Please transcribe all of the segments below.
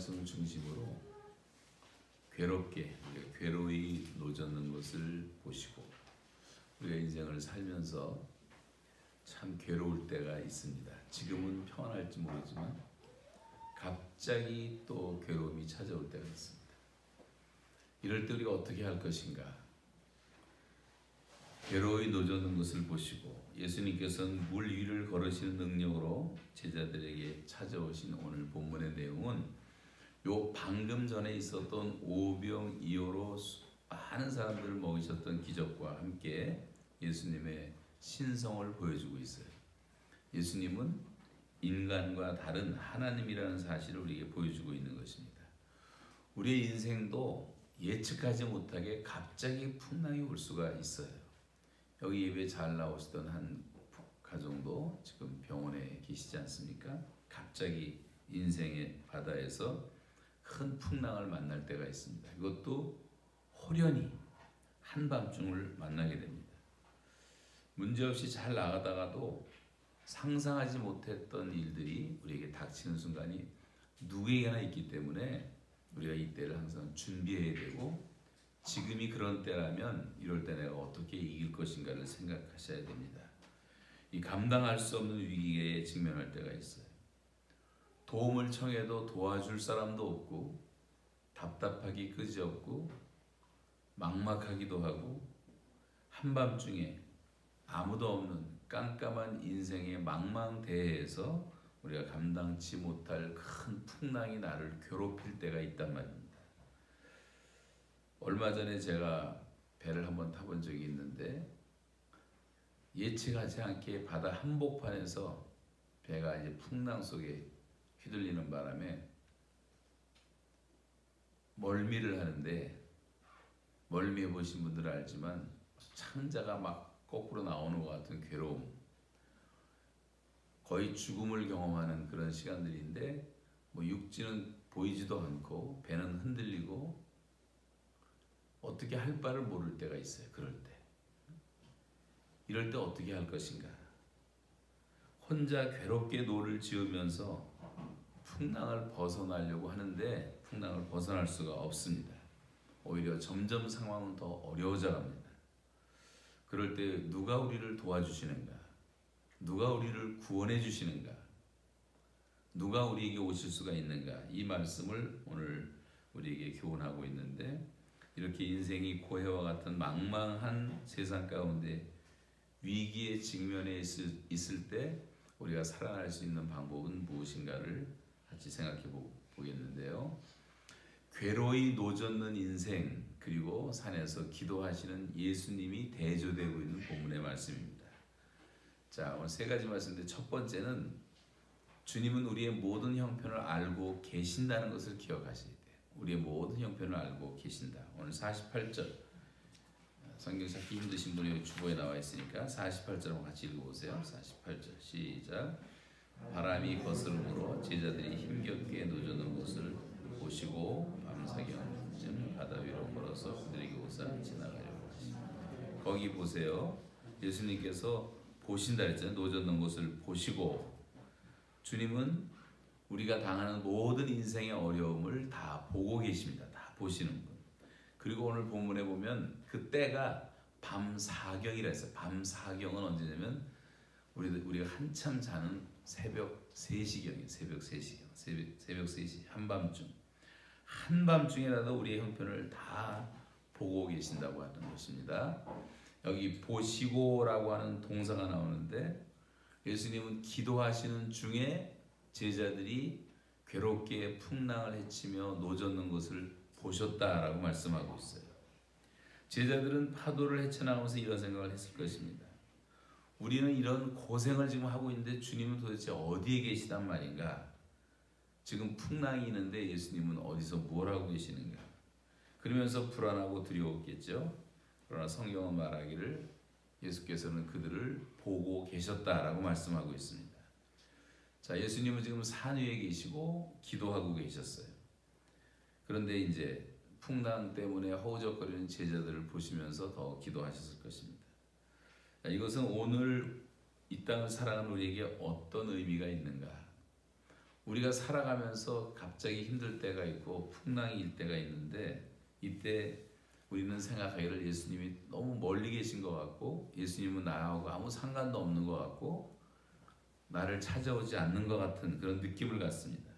말씀을 중심으로 괴롭게, 괴로이 노젓는 것을 보시고 우리가 인생을 살면서 참 괴로울 때가 있습니다. 지금은 평안할지 모르지만 갑자기 또 괴로움이 찾아올 때가 있습니다. 이럴 때 우리가 어떻게 할 것인가? 괴로이 노젓는 것을 보시고 예수님께서는 물 위를 걸으시는 능력으로 제자들에게 찾아오신 오늘 본문의 내용은 요 방금 전에 있었던 오병이어로 많은 사람들을 먹이셨던 기적과 함께 예수님의 신성을 보여주고 있어요. 예수님은 인간과 다른 하나님이라는 사실을 우리에게 보여주고 있는 것입니다. 우리의 인생도 예측하지 못하게 갑자기 풍랑이 올 수가 있어요. 여기 예배 잘 나오시던 한 가정도 지금 병원에 계시지 않습니까? 갑자기 인생의 바다에서 큰 풍랑을 만날 때가 있습니다. 이것도 호련히 한밤중을 만나게 됩니다. 문제없이 잘 나가다가도 상상하지 못했던 일들이 우리에게 닥치는 순간이 누구에게나 있기 때문에 우리가 이때를 항상 준비해야 되고 지금이 그런 때라면 이럴 때 내가 어떻게 이길 것인가를 생각하셔야 됩니다. 이 감당할 수 없는 위기에 직면할 때가 있어요. 도움을 청해도 도와줄 사람도 없고 답답하기 그지없고 막막하기도 하고 한밤중에 아무도 없는 깜깜한 인생의 망망대해에서 우리가 감당치 못할 큰 풍랑이 나를 괴롭힐 때가 있단 말입니다. 얼마 전에 제가 배를 한번 타본 적이 있는데 예측하지 않게 바다 한복판에서 배가 이제 풍랑 속에 휘둘리는 바람에 멀미를 하는데, 멀미해 보신 분들은 알지만 창자가 막 거꾸로 나오는 것 같은 괴로움, 거의 죽음을 경험하는 그런 시간들인데 뭐 육지는 보이지도 않고 배는 흔들리고 어떻게 할 바를 모를 때가 있어요. 그럴 때 이럴 때 어떻게 할 것인가? 혼자 괴롭게 노를 지으면서 풍랑을 벗어나려고 하는데 풍랑을 벗어날 수가 없습니다. 오히려 점점 상황은 더 어려워져 갑니다. 그럴 때 누가 우리를 도와주시는가? 누가 우리를 구원해 주시는가? 누가 우리에게 오실 수가 있는가? 이 말씀을 오늘 우리에게 교훈하고 있는데, 이렇게 인생이 고해와 같은 망망한 세상 가운데 위기에 직면해 있을 때 우리가 살아날 수 있는 방법은 무엇인가를 같이 생각해 보겠는데요. 괴로이 노젓는 인생, 그리고 산에서 기도하시는 예수님이 대조되고 있는 본문의 말씀입니다. 자, 오늘 세 가지 말씀인데 첫 번째는 주님은 우리의 모든 형편을 알고 계신다는 것을 기억하셔야 돼요. 우리의 모든 형편을 알고 계신다. 오늘 48절, 성경 찾기 힘드신 분이 주보에 나와 있으니까 48절 한번 같이 읽어보세요. 48절 시작. 바람이 거스름으로 제자들이 힘겹게 노젓는 것을 보시고 밤사경쯤 바다 위로 걸어서 그들에게 오사 지나가려고 하시니. 거기 보세요. 예수님께서 보신다 했잖아요. 노젓는 것을 보시고. 주님은 우리가 당하는 모든 인생의 어려움을 다 보고 계십니다. 다 보시는 분. 그리고 오늘 본문에 보면 그 때가 밤사경이라 했어요. 밤사경은 언제냐면 우리가 한참 자는 새벽 3시경이에요. 새벽 3시경. 새벽 3시 한밤중. 한밤중이라도 우리의 형편을 다 보고 계신다고 하는 것입니다. 여기 보시고라고 하는 동사가 나오는데, 예수님은 기도하시는 중에 제자들이 괴롭게 풍랑을 헤치며 노젓는 것을 보셨다라고 말씀하고 있어요. 제자들은 파도를 헤쳐나가면서 이런 생각을 했을 것입니다. 우리는 이런 고생을 지금 하고 있는데 주님은 도대체 어디에 계시단 말인가? 지금 풍랑이 있는데 예수님은 어디서 뭘 하고 계시는가? 그러면서 불안하고 두려웠겠죠. 그러나 성경은 말하기를 예수께서는 그들을 보고 계셨다라고 말씀하고 있습니다. 자, 예수님은 지금 산 위에 계시고 기도하고 계셨어요. 그런데 이제 풍랑 때문에 허우적거리는 제자들을 보시면서 더 기도하셨을 것입니다. 자, 이것은 오늘 이 땅을 살아가는 우리에게 어떤 의미가 있는가? 우리가 살아가면서 갑자기 힘들 때가 있고 풍랑일 때가 있는데 이때 우리는 생각하기를 예수님이 너무 멀리 계신 것 같고 예수님은 나하고 아무 상관도 없는 것 같고 나를 찾아오지 않는 것 같은 그런 느낌을 갖습니다.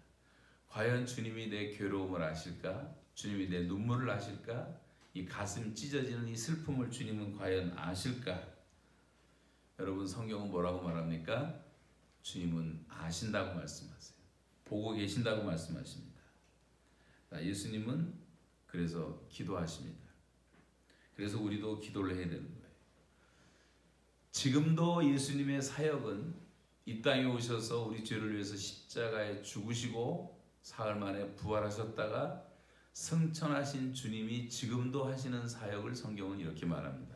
과연 주님이 내 괴로움을 아실까? 주님이 내 눈물을 아실까? 이 가슴 찢어지는 이 슬픔을 주님은 과연 아실까? 여러분 성경은 뭐라고 말합니까? 주님은 아신다고 말씀하세요. 보고 계신다고 말씀하십니다. 예수님은 그래서 기도하십니다. 그래서 우리도 기도를 해야 되는 거예요. 지금도 예수님의 사역은 이 땅에 오셔서 우리 죄를 위해서 십자가에 죽으시고 사흘 만에 부활하셨다가 승천하신 주님이 지금도 하시는 사역을 성경은 이렇게 말합니다.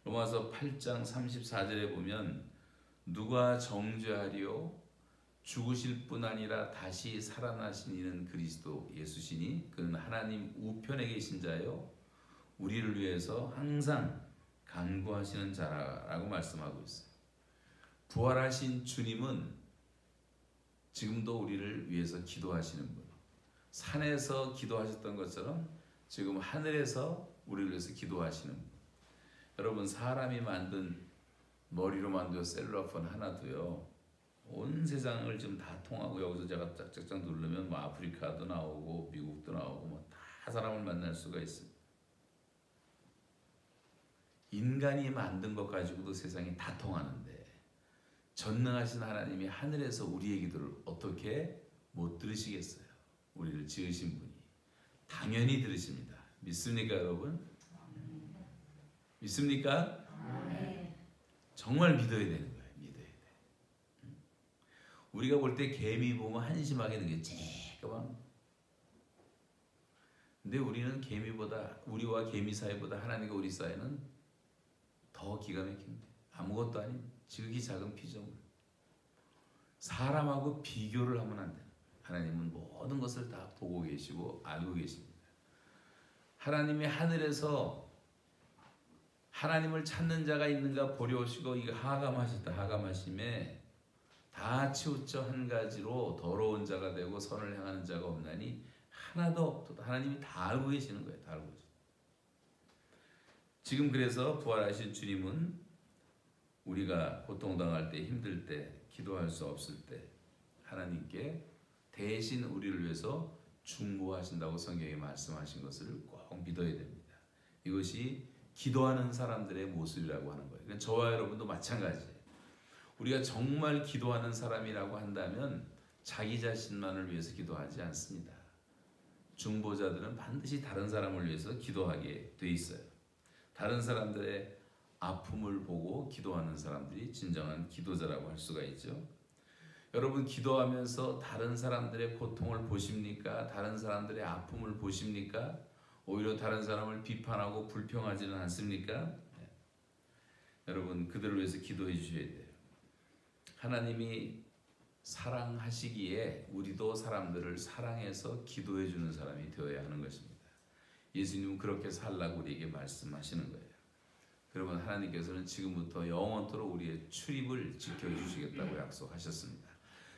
로마서 8장 34절에 보면 누가 정죄하리요 죽으실 뿐 아니라 다시 살아나신 이는 그리스도 예수시니 그는 하나님 우편에 계신 자요 우리를 위해서 항상 간구하시는 자라고 말씀하고 있어요. 부활하신 주님은 지금도 우리를 위해서 기도하시는 분. 산에서 기도하셨던 것처럼 지금 하늘에서 우리를 위해서 기도하시는 분. 여러분 사람이 만든 머리로 만든 셀룰라폰 하나도요. 온 세상을 지금 다 통하고 여기서 제가 짝짝짝 누르면 뭐 아프리카도 나오고 미국도 나오고 뭐 다 사람을 만날 수가 있습니다. 인간이 만든 것 가지고도 세상이 다 통하는데 전능하신 하나님이 하늘에서 우리의 기도를 어떻게 못 들으시겠어요? 우리를 지으신 분이 당연히 들으십니다. 믿습니까 여러분? 믿습니까? 정말 믿어야 되는 거예요. 믿어야 돼. 우리가 볼 때 개미 보면 한심하게 느껴지지. 근데 우리는 개미보다 우리와 개미 사이보다 하나님과 우리 사이는 더 기가 막힙니다. 아무것도 아닌 지극히 작은 피조물. 사람하고 비교를 하면 안 돼요. 하나님은 모든 것을 다 보고 계시고 알고 계십니다. 하나님이 하늘에서 하나님을 찾는 자가 있는가 보려 오시고 이거 하감하셨다. 하감하심에 다 치우쳐 한 가지로 더러운 자가 되고 선을 행하는 자가 없나니 하나도 없도다. 하나님이 다 알고 계시는 거예요. 다 알고 계시는. 지금 그래서 부활하신 주님은 우리가 고통당할 때 힘들 때 기도할 수 없을 때 하나님께 대신 우리를 위해서 중보하신다고 성경에 말씀하신 것을 꼭 믿어야 됩니다. 이것이 기도하는 사람들의 모습이라고 하는 거예요. 저와 여러분도 마찬가지예요. 우리가 정말 기도하는 사람이라고 한다면 자기 자신만을 위해서 기도하지 않습니다. 중보자들은 반드시 다른 사람을 위해서 기도하게 돼 있어요. 다른 사람들의 아픔을 보고 기도하는 사람들이 진정한 기도자라고 할 수가 있죠. 여러분 기도하면서 다른 사람들의 고통을 보십니까? 다른 사람들의 아픔을 보십니까? 오히려 다른 사람을 비판하고 불평하지는 않습니까? 네. 여러분 그들을 위해서 기도해 주셔야 돼요. 하나님이 사랑하시기에 우리도 사람들을 사랑해서 기도해 주는 사람이 되어야 하는 것입니다. 예수님은 그렇게 살라고 우리에게 말씀하시는 거예요. 여러분 하나님께서는 지금부터 영원토록 우리의 출입을 지켜주시겠다고 약속하셨습니다.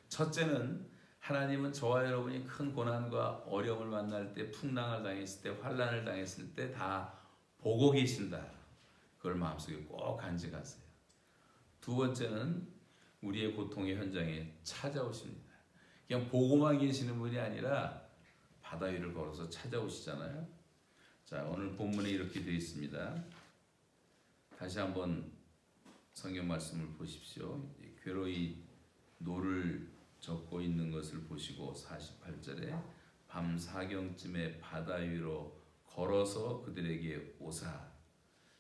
첫째는 하나님은 저와 여러분이 큰 고난과 어려움을 만날 때 풍랑을 당했을 때 환난을 당했을 때 다 보고 계신다. 그걸 마음속에 꼭 간직하세요. 두 번째는 우리의 고통의 현장에 찾아오십니다. 그냥 보고만 계시는 분이 아니라 바다 위를 걸어서 찾아오시잖아요. 자, 오늘 본문에 이렇게 되어 있습니다. 다시 한번 성경 말씀을 보십시오. 괴로이 노를 젓고 있는 것을 보시고 48절에 밤 사경쯤에 바다 위로 걸어서 그들에게 오사.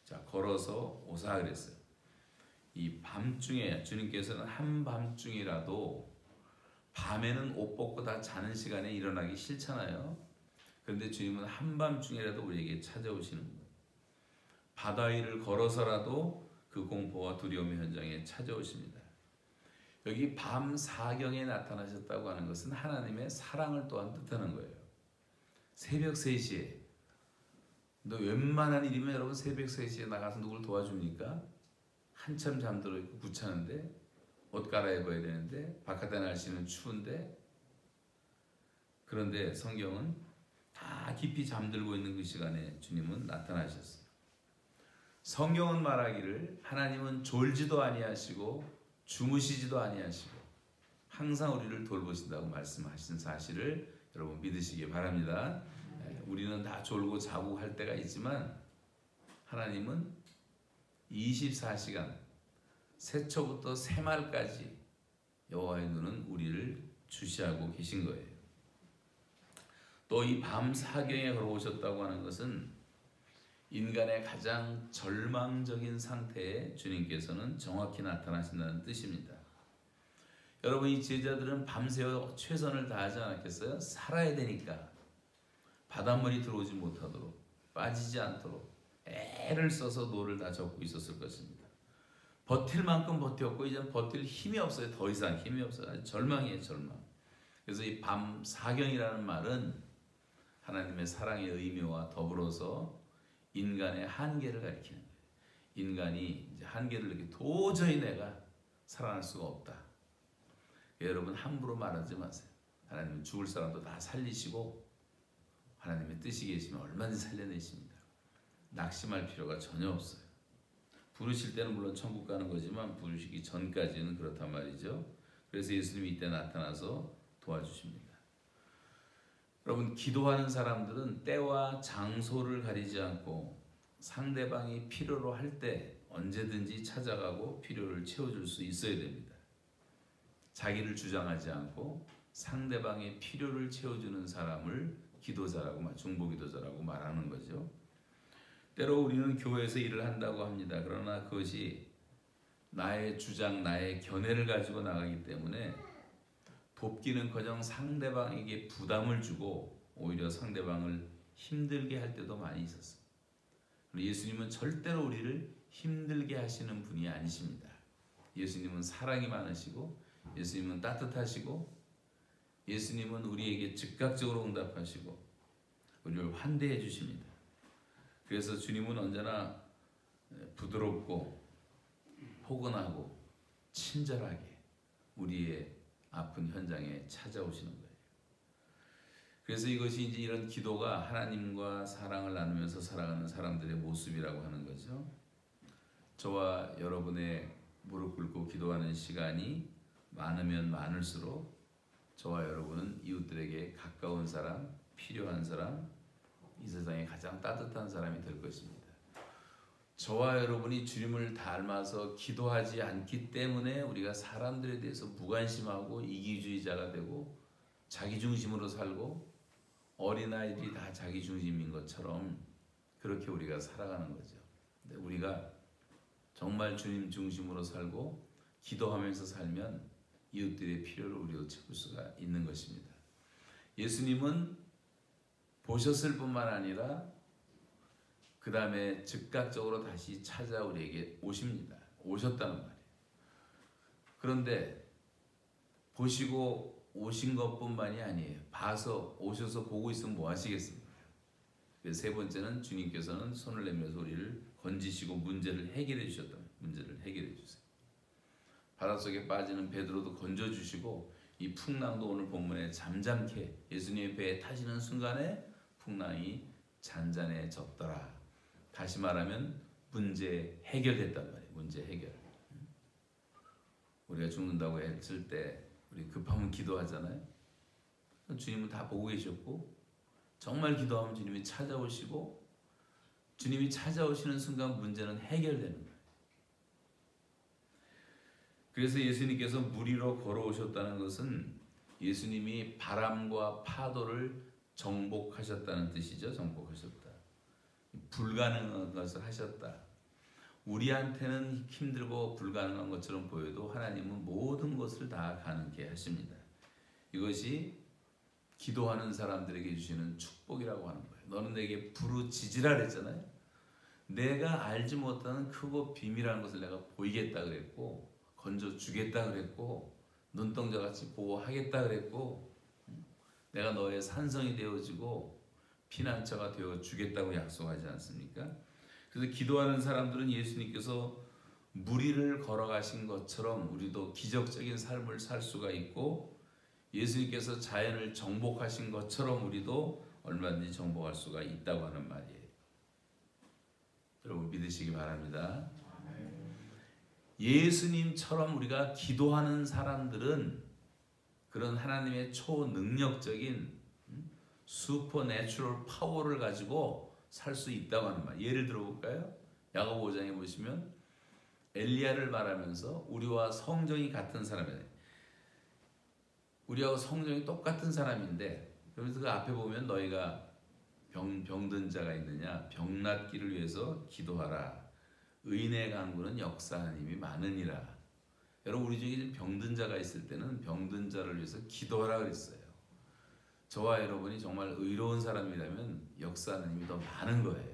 자, 걸어서 오사 그랬어요. 이 밤중에 주님께서는 한밤중이라도 밤에는 옷 벗고 다 자는 시간에 일어나기 싫잖아요. 그런데 주님은 한밤중이라도 우리에게 찾아오시는 거예요. 바다 위를 걸어서라도 그 공포와 두려움의 현장에 찾아오십니다. 여기 밤 사경에 나타나셨다고 하는 것은 하나님의 사랑을 또한 뜻하는 거예요. 새벽 3시에 너 웬만한 일이면 여러분 새벽 3시에 나가서 누굴 도와줍니까? 한참 잠들어 있고 귀찮은데 옷 갈아입어야 되는데 바깥에 날씨는 추운데 그런데 성경은 다 깊이 잠들고 있는 그 시간에 주님은 나타나셨어요. 성경은 말하기를 하나님은 졸지도 아니하시고 주무시지도 아니하시고 항상 우리를 돌보신다고 말씀하신 사실을 여러분 믿으시기 바랍니다. 우리는 다 졸고 자고 할 때가 있지만 하나님은 24시간 새초부터 새말까지 여호와의 눈은 우리를 주시하고 계신 거예요. 또 이 밤 사경에 걸어오셨다고 하는 것은 인간의 가장 절망적인 상태에 주님께서는 정확히 나타나신다는 뜻입니다. 여러분, 이 제자들은 밤새워 최선을 다하지 않았겠어요? 살아야 되니까 바닷물이 들어오지 못하도록, 빠지지 않도록 애를 써서 노를 다 젓고 있었을 것입니다. 버틸 만큼 버텼고 이제 버틸 힘이 없어요. 더 이상 힘이 없어요. 아주 절망이에요, 절망. 그래서 이 밤 사경이라는 말은 하나님의 사랑의 의미와 더불어서 인간의 한계를 가리키는 거예요. 인간이 이제 한계를 느끼 도저히 내가 살아날 수가 없다. 여러분 함부로 말하지 마세요. 하나님은 죽을 사람도 다 살리시고 하나님의 뜻이 계시면 얼마든지 살려내십니다. 낙심할 필요가 전혀 없어요. 부르실 때는 물론 천국 가는 거지만 부르시기 전까지는 그렇단 말이죠. 그래서 예수님이 이때 나타나서 도와주십니다. 여러분, 기도하는 사람들은 때와 장소를 가리지 않고 상대방이 필요로 할 때 언제든지 찾아가고 필요를 채워줄 수 있어야 됩니다. 자기를 주장하지 않고 상대방의 필요를 채워주는 사람을 기도자라고, 중보기도자라고 말하는 거죠. 때로 우리는 교회에서 일을 한다고 합니다. 그러나 그것이 나의 주장, 나의 견해를 가지고 나가기 때문에 돕기는커녕 상대방에게 부담을 주고 오히려 상대방을 힘들게 할 때도 많이 있었어요. 예수님은 절대로 우리를 힘들게 하시는 분이 아니십니다. 예수님은 사랑이 많으시고 예수님은 따뜻하시고 예수님은 우리에게 즉각적으로 응답하시고 우리를 환대해 주십니다. 그래서 주님은 언제나 부드럽고 포근하고 친절하게 우리의 아픈 현장에 찾아오시는 거예요. 그래서 이것이 이제 이런 기도가 하나님과 사랑을 나누면서 살아가는 사람들의 모습이라고 하는 거죠. 저와 여러분의 무릎 꿇고 기도하는 시간이 많으면 많을수록 저와 여러분은 이웃들에게 가까운 사람, 필요한 사람, 이 세상에 가장 따뜻한 사람이 될 것입니다. 저와 여러분이 주님을 닮아서 기도하지 않기 때문에 우리가 사람들에 대해서 무관심하고 이기주의자가 되고 자기중심으로 살고 어린아이들이 다 자기중심인 것처럼 그렇게 우리가 살아가는 거죠. 근데 우리가 정말 주님 중심으로 살고 기도하면서 살면 이웃들의 필요를 우리도 채울 수가 있는 것입니다. 예수님은 보셨을 뿐만 아니라 그 다음에 즉각적으로 다시 찾아 우리에게 오십니다. 오셨다는 말이에요. 그런데 보시고 오신 것뿐만이 아니에요. 봐서 오셔서 보고 있으면 뭐 하시겠습니까? 그래서 세 번째는 주님께서는 손을 내밀어서 우리를 건지시고 문제를 해결해 주셨다. 문제를 해결해 주세요. 바닷속에 빠지는 베드로도 건져주시고 이 풍랑도 오늘 본문에 잠잠케 예수님의 배에 타시는 순간에 풍랑이 잔잔해졌더라. 다시 말하면 문제 해결됐단 말이에요. 문제 해결. 우리가 죽는다고 했을 때 우리 급하면 기도하잖아요. 주님은 다 보고 계셨고 정말 기도하면 주님이 찾아오시고 주님이 찾아오시는 순간 문제는 해결되는 거예요. 그래서 예수님께서 물 위로 걸어오셨다는 것은 예수님이 바람과 파도를 정복하셨다는 뜻이죠. 정복하셨다. 불가능한 것을 하셨다. 우리한테는 힘들고 불가능한 것처럼 보여도 하나님은 모든 것을 다 가능케 하십니다. 이것이 기도하는 사람들에게 주시는 축복이라고 하는 거예요. 너는 내게 부르짖으라 그랬잖아요. 내가 알지 못하는 크고 비밀한 것을 내가 보이겠다 그랬고 건져주겠다 그랬고 눈동자같이 보호하겠다 그랬고 내가 너의 산성이 되어지고 피난처가 되어주겠다고 약속하지 않습니까? 그래서 기도하는 사람들은 예수님께서 물 위를 걸어가신 것처럼 우리도 기적적인 삶을 살 수가 있고 예수님께서 자연을 정복하신 것처럼 우리도 얼마든지 정복할 수가 있다고 하는 말이에요. 여러분 믿으시기 바랍니다. 예수님처럼 우리가 기도하는 사람들은 그런 하나님의 초능력적인 슈퍼내추럴 파워를 가지고 살 수 있다고 하는 말. 예를 들어볼까요? 야고보 5장에 보시면 엘리야를 말하면서 우리와 성정이 같은 사람이에요. 우리하고 성정이 똑같은 사람인데 그래서 그 앞에 보면 너희가 병든 자가 있느냐 병 낫기를 위해서 기도하라. 의인의 간구는 역사하는 힘이 많으니라. 여러분 우리 중에 병든 자가 있을 때는 병든 자를 위해서 기도하라 그랬어요. 저와 여러분이 정말 의로운 사람이라면 역사하는 힘이 더 많은 거예요.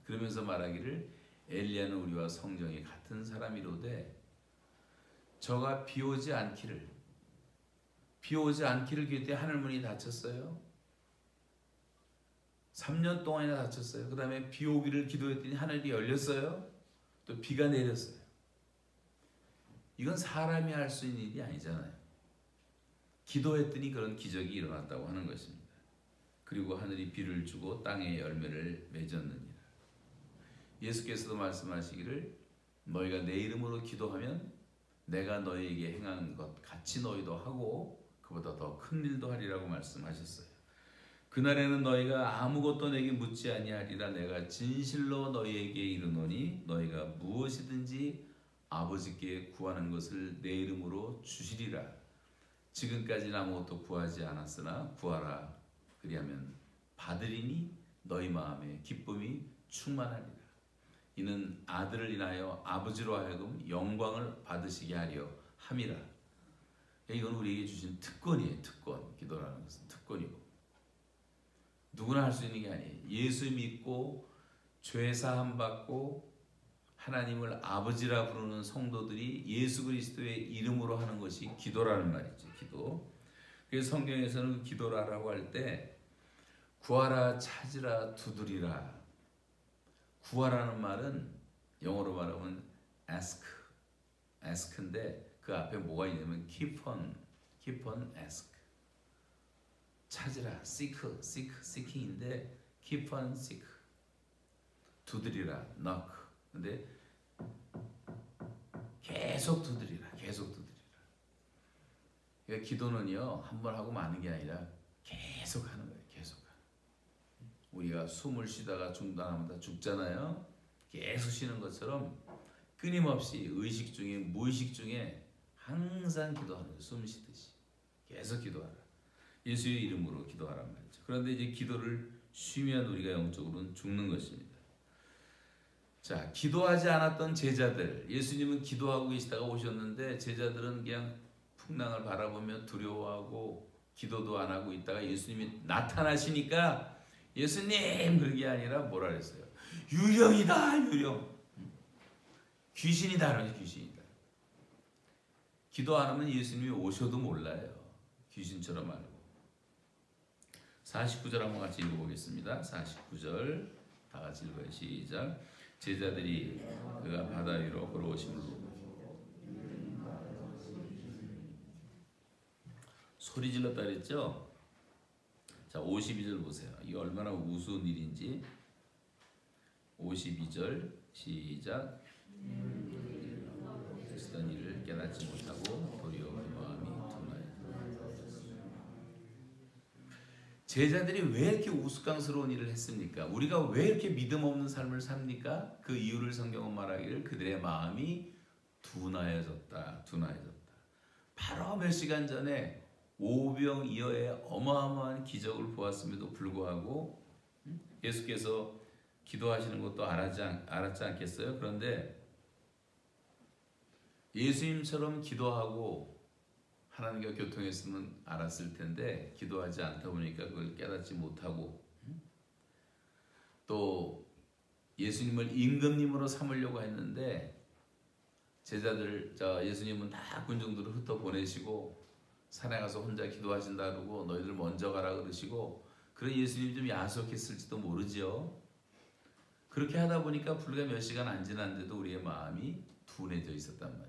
그러면서 말하기를 엘리야는 우리와 성정이 같은 사람이로되 저가 비 오지 않기를 기도해 하늘문이 닫혔어요. 3년 동안이나 닫혔어요. 그 다음에 비 오기를 기도했더니 하늘이 열렸어요. 또 비가 내렸어요. 이건 사람이 할 수 있는 일이 아니잖아요. 기도했더니 그런 기적이 일어났다고 하는 것입니다. 그리고 하늘이 비를 주고 땅에 열매를 맺었느니라. 예수께서도 말씀하시기를 너희가 내 이름으로 기도하면 내가 너희에게 행한 것 같이 너희도 하고 그보다 더 큰 일도 하리라고 말씀하셨어요. 그날에는 너희가 아무것도 내게 묻지 아니하리라. 내가 진실로 너희에게 이르노니 너희가 무엇이든지 아버지께 구하는 것을 내 이름으로 주시리라. 지금까지는 아무것도 구하지 않았으나 구하라. 그리하면 받으리니 너희 마음에 기쁨이 충만하리라. 이는 아들을 인하여 아버지로 하여금 영광을 받으시게 하려 함이라. 이건 우리에게 주신 특권이에요. 특권. 기도라는 것은 특권이고 누구나 할 수 있는 게 아니에요. 예수 믿고 죄 사함 받고 하나님을 아버지라 부르는 성도들이 예수 그리스도의 이름으로 하는 것이 기도라는 말이죠. 기도. 그래서 성경에서는 기도라라고 할 때 구하라, 찾으라, 두드리라. 구하라는 말은 영어로 말하면 ask인데 그 앞에 뭐가 있냐면 keep on ask. 찾으라, seeking인데 keep on seek. 두드리라, knock. 근데 계속 두드리라. 그러니까 기도는요 한 번 하고 마는 게 아니라 계속 하는 거예요. 계속. 우리가 숨을 쉬다가 중단하면 다 죽잖아요. 계속 쉬는 것처럼 끊임없이 의식 중에 무의식 중에 항상 기도하는 거예요. 숨 쉬듯이 계속 기도하라. 예수의 이름으로 기도하란 말이죠. 그런데 이제 기도를 쉬면 우리가 영적으로는 죽는 것입니다. 자, 기도하지 않았던 제자들, 예수님은 기도하고 계시다가 오셨는데 제자들은 그냥 풍랑을 바라보며 두려워하고 기도도 안 하고 있다가 예수님이 나타나시니까 예수님 그게 아니라 뭐라 그랬어요? 유령이다, 유령. 귀신이다, 귀신이다. 기도 안 하면 예수님이 오셔도 몰라요. 귀신처럼 알고. 49절 한번 같이 읽어보겠습니다. 49절 다 같이 읽어요. 시작. 제자들이 그가 바다 위로 걸어오심을 보고 소리 질렀다 그랬죠? 자, 52절 보세요. 이게 얼마나 우스운 일인지. 52절 시작. 쓰던 일을 깨닫지 못하고 도리어 그 마음이 둔하였다. 제자들이 왜 이렇게 우스꽝스러운 일을 했습니까? 우리가 왜 이렇게 믿음 없는 삶을 삽니까? 그 이유를 성경은 말하기를 그들의 마음이 둔하여졌다. 바로 몇 시간 전에 오병이어의 어마어마한 기적을 보았음에도 불구하고 예수께서 기도하시는 것도 알았지 않겠어요? 그런데 예수님처럼 기도하고 하나님과 교통했으면 알았을 텐데 기도하지 않다 보니까 그걸 깨닫지 못하고 또 예수님을 임금님으로 삼으려고 했는데 제자들, 예수님은 다 군중들을 흩어보내시고 산에 가서 혼자 기도하신다 그러고 너희들 먼저 가라 그러시고 그런 예수님이 좀 야속했을지도 모르죠. 그렇게 하다 보니까 불과 몇 시간 안 지났는데도 우리의 마음이 둔해져 있었단 말이에요.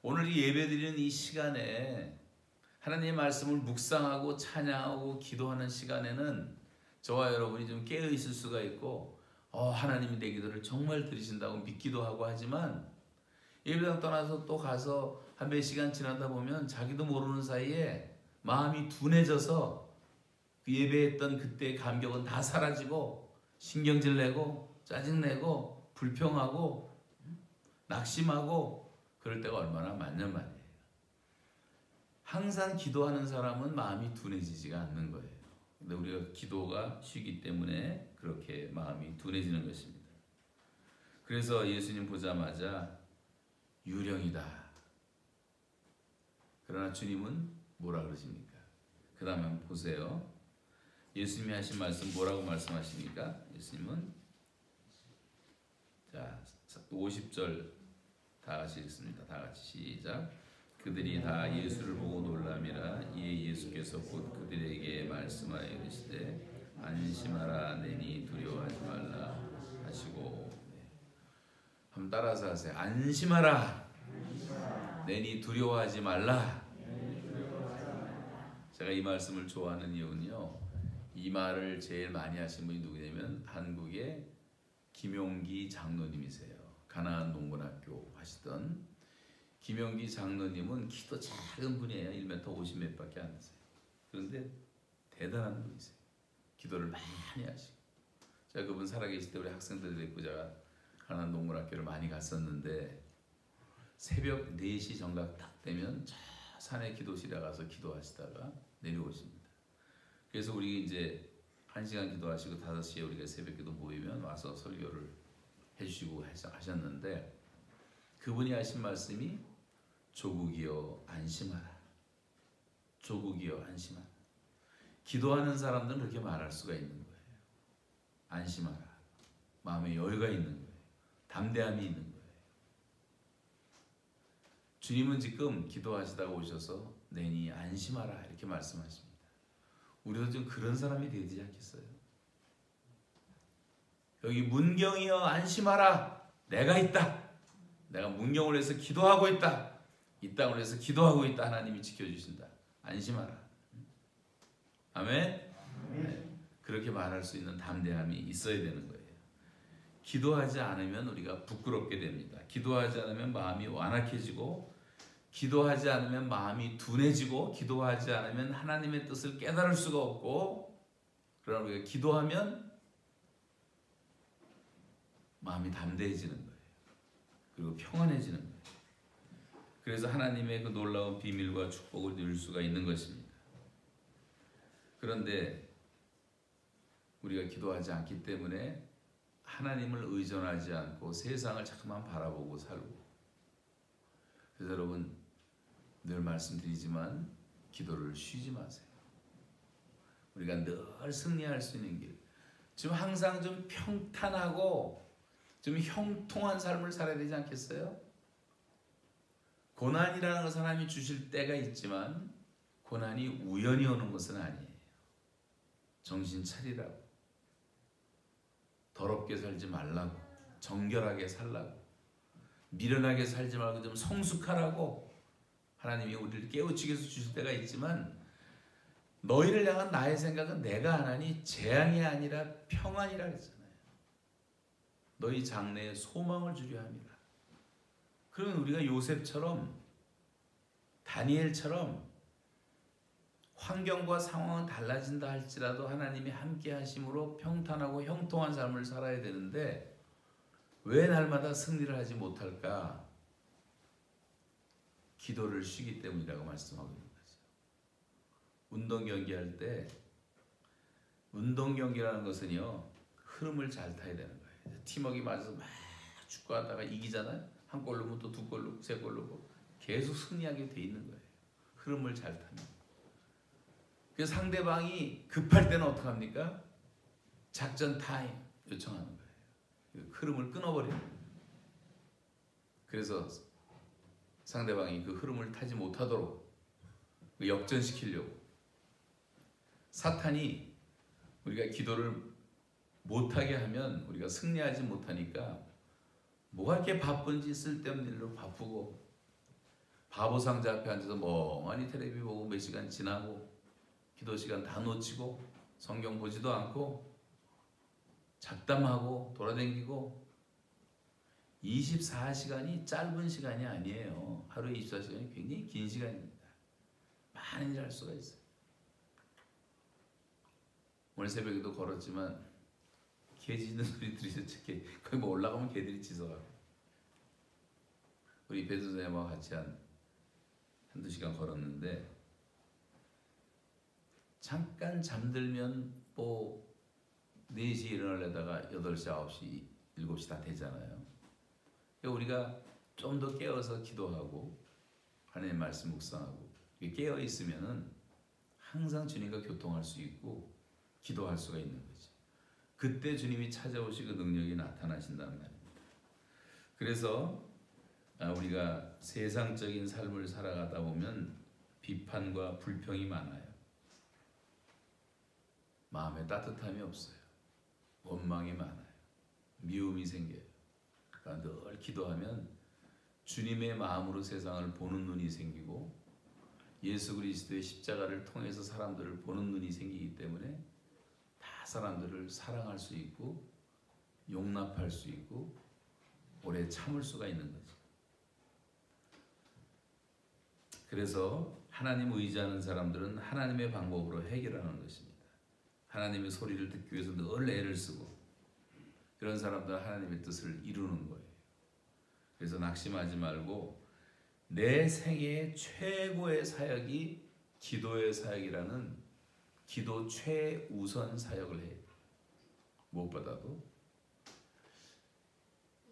오늘 이 예배드리는 이 시간에 하나님의 말씀을 묵상하고 찬양하고 기도하는 시간에는 저와 여러분이 좀 깨어 있을 수가 있고 하나님이 내 기도를 정말 들으신다고 믿기도 하고 하지만 예배당 떠나서 또 가서 한 몇 시간 지나다 보면 자기도 모르는 사이에 마음이 둔해져서 그 예배했던 그때의 감격은 다 사라지고 신경질 내고 짜증내고 불평하고 낙심하고 그럴 때가 얼마나 많냔 말이에요. 항상 기도하는 사람은 마음이 둔해지지가 않는 거예요. 근데 우리가 기도가 쉬기 때문에 그렇게 마음이 둔해지는 것입니다. 그래서 예수님 보자마자 유령이다. 그러나 주님은 뭐라 그러십니까? 그 다음에 한번 보세요. 예수님이 하신 말씀 뭐라고 말씀하십니까? 예수님은 자 50절 다 같이 읽습니다. 다 같이 시작. 그들이 다 예수를 보고 놀라미라. 이에 예수께서 곧 그들에게 말씀하여 이르시되 안심하라 내니 두려워하지 말라 하시고 한번 따라서 하세요. 안심하라 내니 두려워하지 말라. 제가 이 말씀을 좋아하는 이유는요. 이 말을 제일 많이 하신 분이 누구냐면 한국의 김용기 장로님이세요. 가나안 농군학교 하시던 김용기 장로님은 키도 작은 분이에요. 1m 50몇 밖에 안 되세요. 그런데 대단한 분이세요. 기도를 많이 하시고 제가 그분 살아계실 때 우리 학생들 데리고 제가 가나안 농군학교를 많이 갔었는데 새벽 4시 정각 딱 되면 저 산에 기도실에 가서 기도하시다가 내려오십니다. 그래서 우리 이제 1시간 기도하시고 5시에 우리가 새벽 기도 모이면 와서 설교를 해주시고 하셨는데 그분이 하신 말씀이 조국이여 안심하라. 조국이여 안심하라. 기도하는 사람들은 그렇게 말할 수가 있는 거예요. 안심하라. 마음에 여유가 있는 거예요. 담대함이 있는 거예요. 주님은 지금 기도하시다가 오셔서 내니 안심하라 이렇게 말씀하십니다. 우리도 좀 그런 사람이 되지 않겠어요? 여기 문경이여 안심하라. 내가 있다. 내가 문경을 해서 기도하고 있다. 이 땅을 해서 기도하고 있다. 하나님이 지켜주신다. 안심하라. 아멘? 네. 그렇게 말할 수 있는 담대함이 있어야 되는 거예요. 기도하지 않으면 우리가 부끄럽게 됩니다. 기도하지 않으면 마음이 완악해지고 기도하지 않으면 마음이 둔해지고 기도하지 않으면 하나님의 뜻을 깨달을 수가 없고 그러나 우리가 기도하면 마음이 담대해지는 거예요. 그리고 평안해지는 거예요. 그래서 하나님의 그 놀라운 비밀과 축복을 누릴 수가 있는 것입니다. 그런데 우리가 기도하지 않기 때문에 하나님을 의존하지 않고 세상을 자꾸만 바라보고 살고 그래서 여러분 늘 말씀드리지만 기도를 쉬지 마세요. 우리가 늘 승리할 수 있는 길 지금 항상 좀 평탄하고 좀 형통한 삶을 살아야 되지 않겠어요? 고난이라는 것은 하나님이 주실 때가 있지만 고난이 우연히 오는 것은 아니에요. 정신 차리라고 더럽게 살지 말라고 정결하게 살라고 미련하게 살지 말고 좀 성숙하라고 하나님이 우리를 깨우치기 위해서 주실 때가 있지만 너희를 향한 나의 생각은 내가 안 하니 재앙이 아니라 평안이라 그랬잖아요. 너희 장래에 소망을 주려 함이라. 그러면 우리가 요셉처럼 다니엘처럼 환경과 상황은 달라진다 할지라도 하나님이 함께 하심으로 평탄하고 형통한 삶을 살아야 되는데 왜 날마다 승리를 하지 못할까? 기도를 쉬기 때문이라고 말씀하고 있는 거죠. 운동 경기할 때 운동 경기라는 것은요 흐름을 잘 타야 되는 거예요. 팀워크가 맞아서 막 축구하다가 이기잖아요. 한 골 넣으면 또 2골 넣고 3골 넣고 계속 승리하게 돼 있는 거예요. 흐름을 잘 타면. 그래서 상대방이 급할 때는 어떻게 합니까? 작전 타임 요청하는 거예요. 흐름을 끊어버리는 거예요. 그래서 상대방이 그 흐름을 타지 못하도록 역전시키려고 사탄이 우리가 기도를 못하게 하면 우리가 승리하지 못하니까 뭐가 이렇게 바쁜지 쓸데없는 일로 바쁘고 바보 상자 앞에 앉아서 멍하니 텔레비 보고 몇 시간 지나고 기도 시간 다 놓치고 성경 보지도 않고 잡담하고 돌아다니고 24시간이 짧은 시간이 아니에요. 하루에 24시간이 굉장히 긴 시간입니다. 많은 일 할 수가 있어요. 오늘 새벽에도 걸었지만 개 짖는 소리 들으셨죠? 거기 뭐 올라가면 개들이 짖어가고. 우리 배 선생님하고 같이 한두 시간 걸었는데 잠깐 잠들면 뭐 4시에 일어나려다가 8시, 9시, 7시 다 되잖아요. 그러니까 우리가 좀 더 깨어서 기도하고 하나님의 말씀 묵상하고 깨어 있으면은 항상 주님과 교통할 수 있고 기도할 수가 있는 거죠. 그때 주님이 찾아오시고 능력이 나타나신다는 말입니다. 그래서 우리가 세상적인 삶을 살아가다 보면 비판과 불평이 많아요. 마음에 따뜻함이 없어요. 원망이 많아요. 미움이 생겨요. 그러니까 늘 기도하면 주님의 마음으로 세상을 보는 눈이 생기고 예수 그리스도의 십자가를 통해서 사람들을 보는 눈이 생기기 때문에 다 사람들을 사랑할 수 있고 용납할 수 있고 오래 참을 수가 있는 거죠. 그래서 하나님 의지하는 사람들은 하나님의 방법으로 해결하는 것입니다. 하나님의 소리를 듣기 위해서 늘 애를 쓰고 그런 사람들은 하나님의 뜻을 이루는 거예요. 그래서 낙심하지 말고 내 생애의 최고의 사역이 기도의 사역이라는 기도 최우선 사역을 해요. 무엇보다도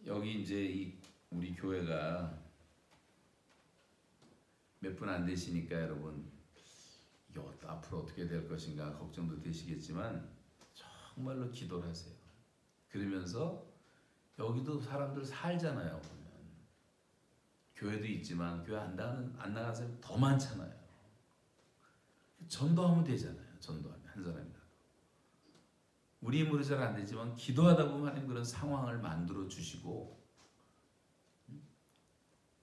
여기 이제 우리 교회가 몇 분 안 되시니까 여러분 이게 앞으로 어떻게 될 것인가 걱정도 되시겠지만 정말로 기도를 하세요. 그러면서 여기도 사람들 살잖아요. 보면 교회도 있지만 교회 안 나가는 사람이 더 많잖아요. 전도하면 되잖아요. 전도하면 한 사람이라도. 우리 힘으로 잘 안 되지만 기도하다 보면 하나님 그런 상황을 만들어 주시고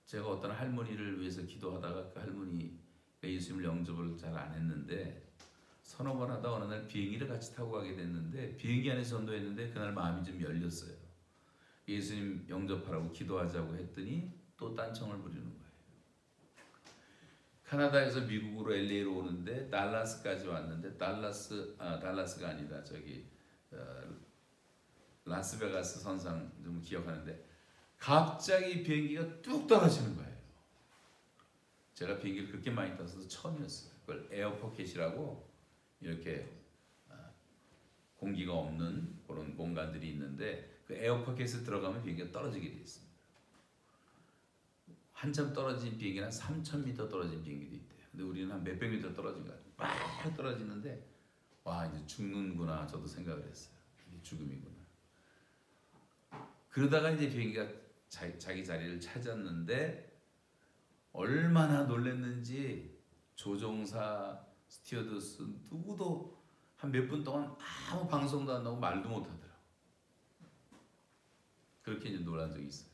제가 어떤 할머니를 위해서 기도하다가 그 할머니가 예수님을 영접을 잘 안 했는데 서너 번 하다 어느 날 비행기를 같이 타고 가게 됐는데 비행기 안에서 전도했는데 그날 마음이 좀 열렸어요. 예수님 영접하라고 기도하자고 했더니 또 딴청을 부리는 거예요. 카나다에서 미국으로 LA로 오는데 달라스까지 왔는데 달라스가 아니다 저기 라스베가스 선상 좀 기억하는데 갑자기 비행기가 뚝 떨어지는 거예요. 제가 비행기를 그렇게 많이 타서 처음이었어요. 그걸 에어포켓이라고 이렇게 공기가 없는 그런 공간들이 있는데 그 에어포켓에 들어가면 비행기가 떨어지게 되어 있습니다. 한참 떨어진 비행기는 한 3,000m 떨어진 비행기도 있대요. 근데 우리는 한 몇백 미터 떨어진 거 같아요. 막 떨어지는데 와 이제 죽는구나 저도 생각을 했어요. 이게 죽음이구나. 그러다가 이제 비행기가 자기 자리를 찾았는데 얼마나 놀랐는지 조종사, 스튜어디스 누구도 한 몇 분 동안 아무 방송도 안 나오고 말도 못 하더라고. 그렇게 이제 놀란 적이 있어요.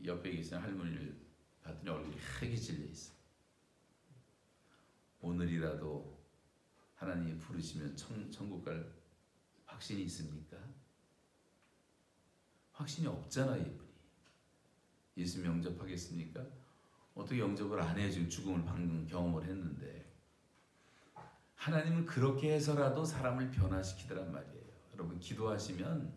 옆에 계신 할머니를 봤더니 얼굴이 하게 질려 있어. 오늘이라도 하나님이 부르시면 천국 갈 확신이 있습니까? 확신이 없잖아요, 이분이. 예수 영접하겠습니까? 어떻게 영접을 안 해요? 지금 죽음을 방금 경험을 했는데. 하나님은 그렇게 해서라도 사람을 변화시키더란 말이에요. 여러분 기도하시면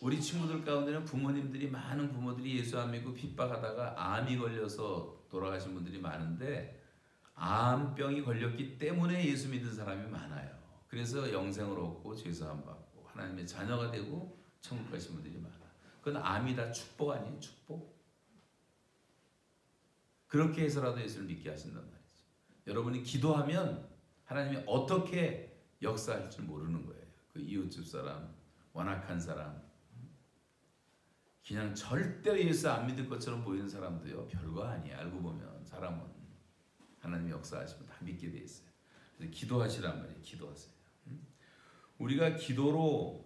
우리 친구들 가운데는 부모님들이 많은 부모들이 예수 안 믿고 핍박하다가 암이 걸려서 돌아가신 분들이 많은데 암병이 걸렸기 때문에 예수 믿는 사람이 많아요. 그래서 영생을 얻고 죄사함 받고 하나님의 자녀가 되고 천국 가신 분들이 많아. 그건 암이 다 축복 아니에요? 축복? 그렇게 해서라도 예수를 믿게 하신단 말이죠. 여러분이 기도하면 하나님이 어떻게 역사할 줄 모르는 거예요. 그 이웃집 사람, 완악한 사람, 그냥 절대로 예수 안 믿을 것처럼 보이는 사람도요 별거 아니에요. 알고 보면 사람은 하나님이 역사하시면 다 믿게 돼 있어요. 그래서 기도하시란 말이에요. 기도하세요. 우리가 기도로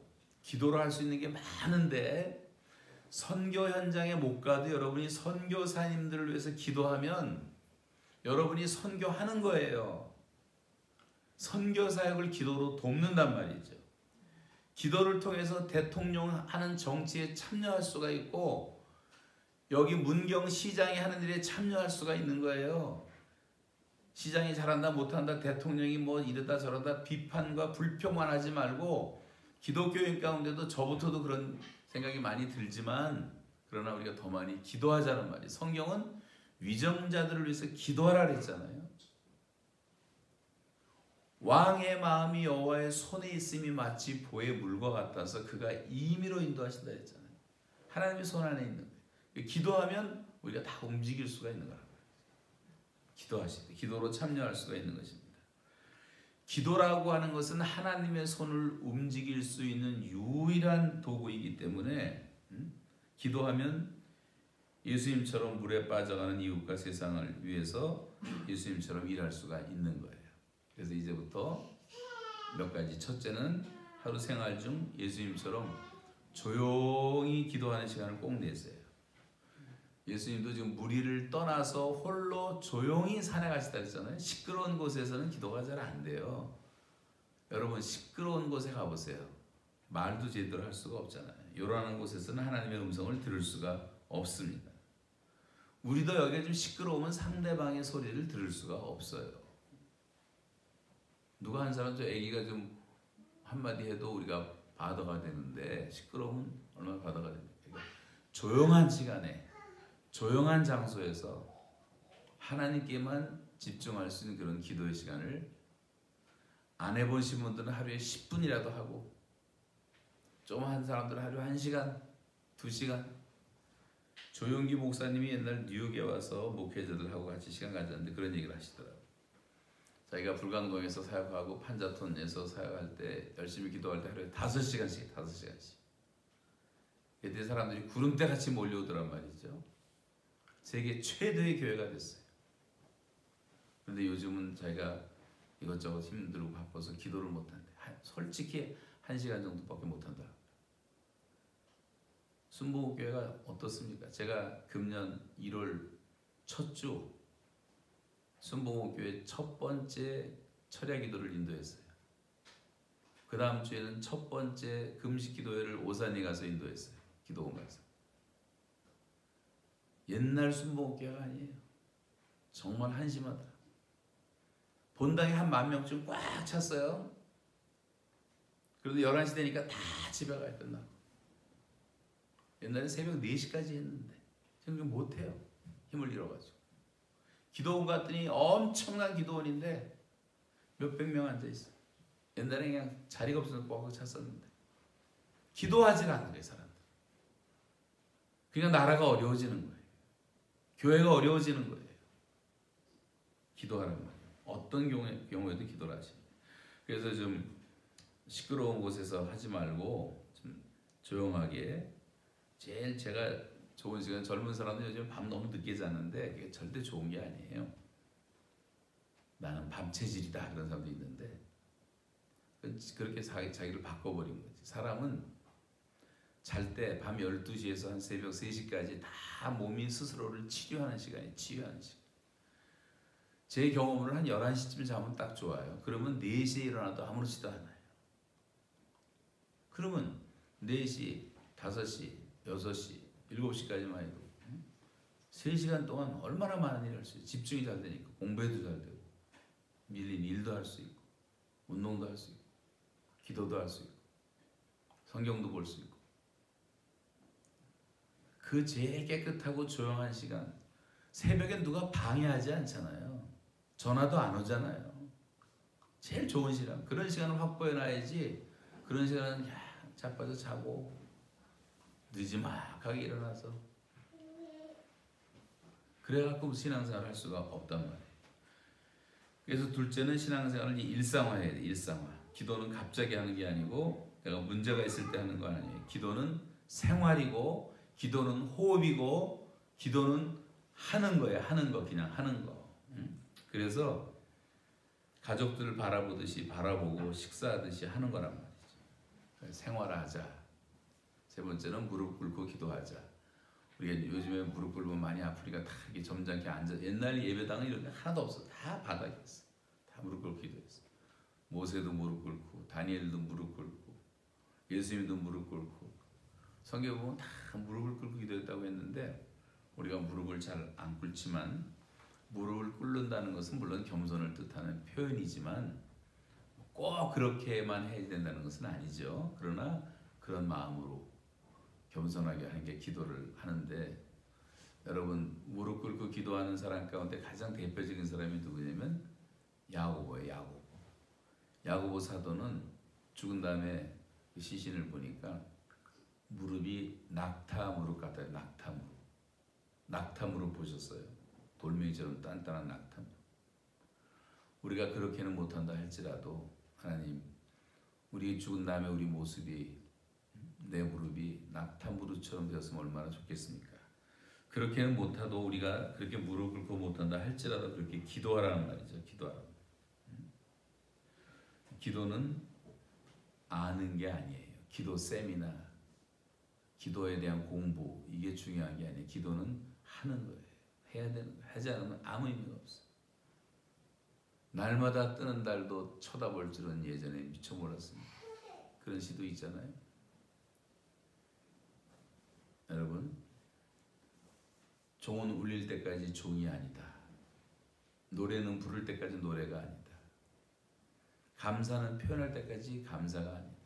할 수 있는 게 많은데 선교 현장에 못 가도 여러분이 선교사님들을 위해서 기도하면 여러분이 선교하는 거예요. 선교 사역을 기도로 돕는단 말이죠. 기도를 통해서 대통령 하는 정치에 참여할 수가 있고 여기 문경 시장이 하는 일에 참여할 수가 있는 거예요. 시장이 잘한다 못한다 대통령이 뭐 이러다 저러다 비판과 불평만 하지 말고 기독교인 가운데도 저부터도 그런 생각이 많이 들지만 그러나 우리가 더 많이 기도하자는 말이에요. 성경은 위정자들을 위해서 기도하라 그랬잖아요. 왕의 마음이 여호와의 손에 있음이 마치 보의 물과 같아서 그가 임의로 인도하신다 했잖아요. 하나님의 손 안에 있는 거예요. 기도하면 우리가 다 움직일 수가 있는 거라고. 기도하실 때 기도로 참여할 수가 있는 것입니다. 기도라고 하는 것은 하나님의 손을 움직일 수 있는 유일한 도구이기 때문에 기도하면 예수님처럼 물에 빠져가는 이웃과 세상을 위해서 예수님처럼 일할 수가 있는 거예요. 그래서 이제부터 몇 가지. 첫째는 하루 생활 중 예수님처럼 조용히 기도하는 시간을 꼭 내세요. 예수님도 지금 무리를 떠나서 홀로 조용히 산에 가시다 그랬잖아요. 시끄러운 곳에서는 기도가 잘 안 돼요. 여러분 시끄러운 곳에 가보세요. 말도 제대로 할 수가 없잖아요. 요란한 곳에서는 하나님의 음성을 들을 수가 없습니다. 우리도 여기가 좀 시끄러우면 상대방의 소리를 들을 수가 없어요. 누가 한 사람 저 애기가 좀 한마디 해도 우리가 바다가 되는데 시끄러우면 얼마나 바다가 됩니까? 조용한 시간에 조용한 장소에서 하나님께만 집중할 수 있는 그런 기도의 시간을 안 해보신 분들은 하루에 10분이라도 하고 좀 한 사람들은 하루에 1시간, 2시간. 조용기 목사님이 옛날 뉴욕에 와서 목회자들하고 같이 시간 가졌는데 그런 얘기를 하시더라고요. 자기가 불광동에서 사역하고 판자톤에서 사역할 때 열심히 기도할 때 하루에 5시간씩 5시간씩 그때 사람들이 구름대같이 몰려오더란 말이죠. 세계 최대의 교회가 됐어요. 그런데 요즘은 자기가 이것저것 힘들고 바빠서 기도를 못한대. 솔직히 1시간 정도밖에 못한다. 순복음교회가 어떻습니까? 제가 금년 1월 첫 주 순복음교회 첫 번째 철야 기도를 인도했어요. 그 다음 주에는 첫 번째 금식 기도회를 오산에 가서 인도했어요. 기도원 가서. 옛날 순복음교회가 아니에요. 정말 한심하다. 본당에 한 10,000명쯤 꽉 찼어요. 그래도 11시 되니까 다 집에 가야 끝나고. 옛날에 새벽 4시까지 했는데 지금 못해요. 힘을 잃어가지고. 기도원 갔더니 엄청난 기도원인데 몇백 명 앉아있어요. 옛날에 그냥 자리가 없어서 꽉 찼었는데 기도하지 않는 거예요. 사람들. 그냥 나라가 어려워지는 거예요. 교회가 어려워지는 거예요. 기도하란 말이에요. 어떤 경우에도 기도를 하십니다. 그래서 좀 시끄러운 곳에서 하지 말고 좀 조용하게. 제일 제가 좋은 시간, 젊은 사람들 요즘 밤 너무 늦게 자는데 그게 절대 좋은 게 아니에요. 나는 밤체질이다 그런 사람도 있는데 그렇게 자기를 바꿔버린 거지. 사람은 잘 때 밤 12시에서 한 새벽 3시까지 다 몸이 스스로를 치유하는 시간이에요. 치유하는 시간. 제 경험으로 한 11시쯤 자면 딱 좋아요. 그러면 4시에 일어나도 아무렇지도 않아요. 그러면 4시, 5시, 6시, 7시까지만 해도 3시간 동안 얼마나 많은 일을 할 수 있어요. 집중이 잘 되니까 공부해도 잘 되고 밀린 일도 할 수 있고 운동도 할 수 있고 기도도 할 수 있고 성경도 볼 수 있고 그 제일 깨끗하고 조용한 시간 새벽에 누가 방해하지 않잖아요. 전화도 안 오잖아요. 제일 좋은 시간. 그런 시간을 확보해놔야지. 그런 시간은 자빠져 자고 늦지막하게 일어나서 그래갖고 신앙생활을 할 수가 없단 말이에요. 그래서 둘째는 신앙생활을 일상화해야 돼. 일상화. 기도는 갑자기 하는 게 아니고 내가 문제가 있을 때 하는 거 아니에요. 기도는 생활이고 기도는 호흡이고 기도는 하는 거예요. 하는 거. 그냥 하는 거. 그래서 가족들을 바라보듯이 바라보고 식사하듯이 하는 거란 말이죠. 생활하자. 세 번째는 무릎 꿇고 기도하자. 우리가 요즘에 무릎 꿇으면 많이 아프니까 다 이렇게 점잖게 앉아. 옛날 예배당은 이런 게 하나도 없어. 다 바닥이었어. 다 무릎 꿇고 기도했어. 모세도 무릎 꿇고, 다니엘도 무릎 꿇고, 예수님도 무릎 꿇고, 성경 보면 다 무릎을 꿇고 기도했다고 했는데 우리가 무릎을 잘 안 꿇지만, 무릎을 꿇는다는 것은 물론 겸손을 뜻하는 표현이지만 꼭 그렇게만 해야 된다는 것은 아니죠. 그러나 그런 마음으로 겸손하게 하는 게 기도를 하는데, 여러분 무릎 꿇고 기도하는 사람 가운데 가장 대표적인 사람이 누구냐면 야고보예요. 야고보 사도는 죽은 다음에 그 시신을 보니까 무릎이 낙타 무릎 같아요. 낙타 무릎 보셨어요? 돌멩이처럼 단단한 낙타 무릎. 우리가 그렇게는 못한다 할지라도 하나님, 우리 죽은 다음에 우리 모습이, 내 무릎이 낙타 무릎처럼 되었으면 얼마나 좋겠습니까? 그렇게는 못하도 우리가 그렇게 무릎 꿇고 못한다 할지라도 그렇게 기도하라는 말이죠. 기도하라. 기도는 아는 게 아니에요. 기도 세미나, 기도에 대한 공부, 이게 중요한 게 아니에요. 기도는 하는 거예요. 해야 되는 거예요. 하지 않으면 아무 의미가 없어요. 날마다 뜨는 달도 쳐다볼 줄은 예전에 미처 몰랐습니다. 그런 시도 있잖아요. 여러분, 종은 울릴 때까지 종이 아니다. 노래는 부를 때까지 노래가 아니다. 감사는 표현할 때까지 감사가 아니다.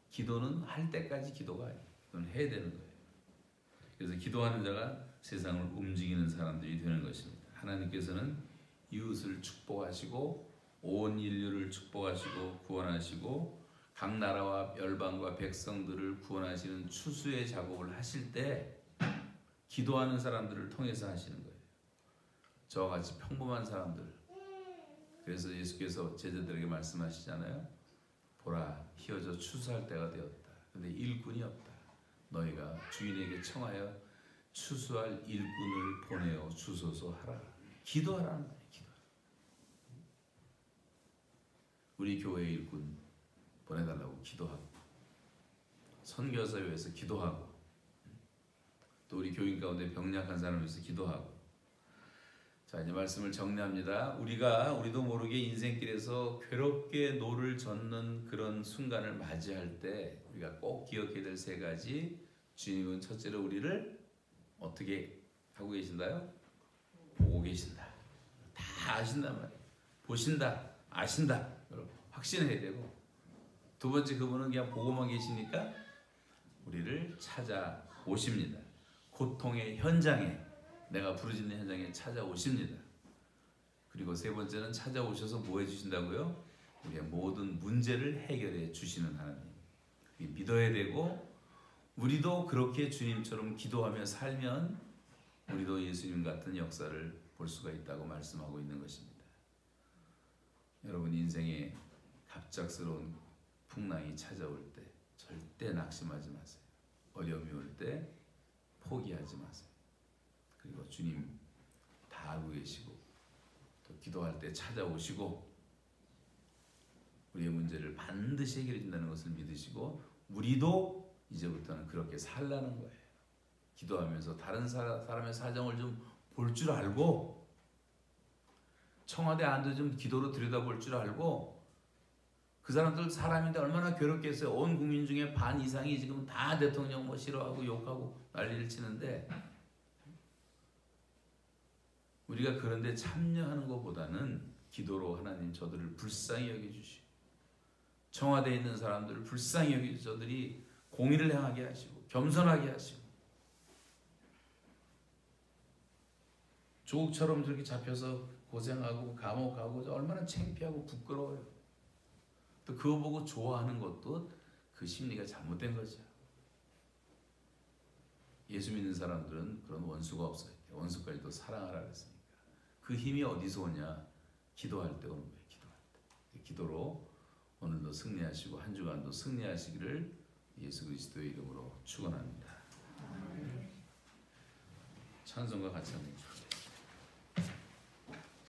기도는 할 때까지 기도가 아니다. 그건 해야 되는 거예요. 그래서 기도하는 자가 세상을 움직이는 사람들이 되는 것입니다. 하나님께서는 이웃을 축복하시고 온 인류를 축복하시고 구원하시고 각 나라와 열방과 백성들을 구원하시는 추수의 작업을 하실 때 기도하는 사람들을 통해서 하시는 거예요. 저와 같이 평범한 사람들. 그래서 예수께서 제자들에게 말씀하시잖아요. 보라, 희어져 추수할 때가 되었다. 근데 일꾼이 없다. 너희가 주인에게 청하여 추수할 일꾼을 보내어 주소서 하라. 기도하라는 거예요. 기도하라. 우리 교회 일꾼 보내달라고 기도하고, 선교사를 위해서 기도하고, 또 우리 교인 가운데 병약한 사람을 위해서 기도하고. 자, 이제 말씀을 정리합니다. 우리도 모르게 인생길에서 괴롭게 노를 젓는 그런 순간을 맞이할 때 우리가 꼭 기억해야 될 세 가지. 주님은 첫째로 우리를 어떻게 하고 계신다요? 보고 계신다. 다 아신단 말이에요. 보신다, 아신다. 여러분 확신해야 되고, 두 번째, 그분은 그냥 보고만 계시니까 우리를 찾아오십니다. 고통의 현장에, 내가 부르짖는 현장에 찾아오십니다. 그리고 세 번째는 찾아오셔서 뭐 해주신다고요? 우리의 모든 문제를 해결해 주시는 하나님. 믿어야 되고, 우리도 그렇게 주님처럼 기도하며 살면 우리도 예수님 같은 역사를 볼 수가 있다고 말씀하고 있는 것입니다. 여러분 인생에 갑작스러운 풍랑이 찾아올 때 절대 낙심하지 마세요. 어려움이 올 때 포기하지 마세요. 그리고 주님 다 알고 계시고, 또 기도할 때 찾아오시고 우리의 문제를 반드시 해결해 준다는 것을 믿으시고, 우리도 이제부터는 그렇게 살라는 거예요. 기도하면서 다른 사람의 사정을 좀 볼 줄 알고, 청와대 안도 좀 기도로 들여다볼 줄 알고, 그 사람들 사람인데 얼마나 괴롭겠어요. 온 국민 중에 반 이상이 지금 다 대통령 뭐 싫어하고 욕하고 난리를 치는데, 우리가 그런데 참여하는 것보다는 기도로 하나님 저들을 불쌍히 여겨주시고, 청와대에 있는 사람들을 불쌍히 여겨주시고, 저들이 공의를 행하게 하시고 겸손하게 하시고, 조국처럼 저렇게 잡혀서 고생하고 감옥 가고 얼마나 창피하고 부끄러워요. 또 그거 보고 좋아하는 것도 그 심리가 잘못된 거죠. 예수 믿는 사람들은 그런 원수가 없어요. 원수까지도 사랑하라 그랬으니까. 그 힘이 어디서 오냐? 기도할 때 오는 거예요. 기도할 때. 기도로 오늘도 승리하시고 한 주간도 승리하시기를 예수 그리스도의 이름으로 축원합니다. 찬송과 같이 합니다.